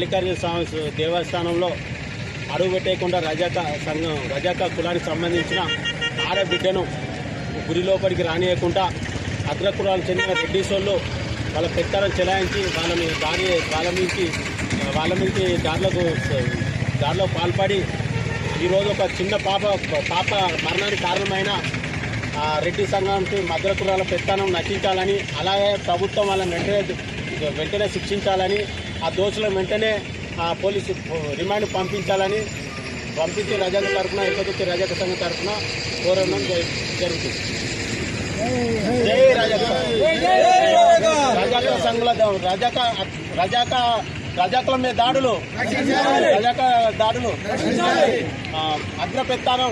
మల్లికార్జున స్వామి దేవస్థానంలో అడుగు పెట్టేయకుండా రజాకా కులానికి సంబంధించిన ఆడబిడ్డను గుడి లోపలికి రానియకుండా అగ్రకులాలకు చెందిన రెడ్డిస్ వాళ్ళు వాళ్ళ పెత్తనం చెలాయించి వాళ్ళ నుంచి దారిలో పాల్పడి ఈరోజు ఒక చిన్న పాప మరణానికి కారణమైన రెడ్డి సంఘానికి అగ్రకులాల పెత్తనం నశించాలని, అలాగే ప్రభుత్వం వాళ్ళని వెంటనే శిక్షించాలని, ఆ దోషులను వెంటనే పోలీసు రిమాండ్ పంపించి రజాక తరఫున ఎక్కడికి రజాక సంఘం తరఫున కోరడం జరుగుతుంది. జై రజాక సంఘుల రజాకుల మీద దాడులు, అగ్ర పెత్తనం